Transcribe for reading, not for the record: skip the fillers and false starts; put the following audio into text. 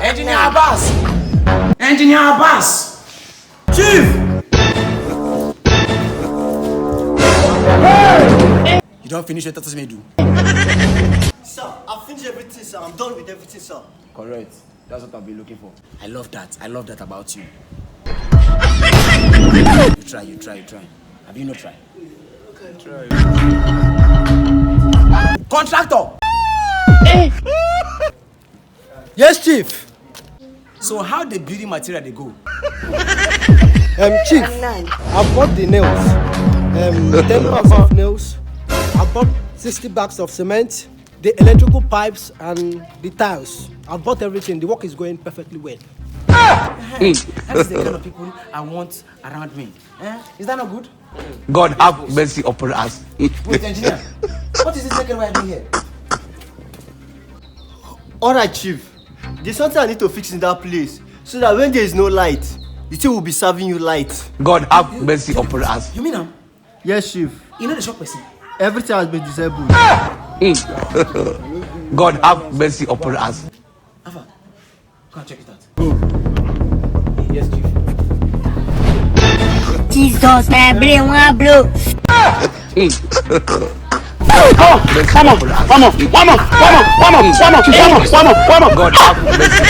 Engineer Abbas! Engineer Abbas! Chief! You don't finish what Tatas may do. Sir, I've finished everything, sir. I'm done with everything, sir. Correct. That's what I've been looking for. I love that. I love that about you. You try. Have you not tried? Okay, try. Contractor! Yes, Chief. So how the building material they go? Chief, I bought the nails. 10 bags of nails. I bought 60 bags of cement, the electrical pipes, and the tiles. I bought everything. The work is going perfectly well. That is the kind of people I want around me. Is that not good? God have mercy upon us. Wait, engineer. What is the second way I do here? Alright, Chief. There's something I need to fix in that place so that when there is no light, the thing will be serving you light. God have mercy upon us. You mean Yes, Chief. you know the shop person? Everything has been disabled. God have mercy upon us. Alpha, come and check it out. Yes, Chief. Jesus, man, bro. Come on. God have mercy.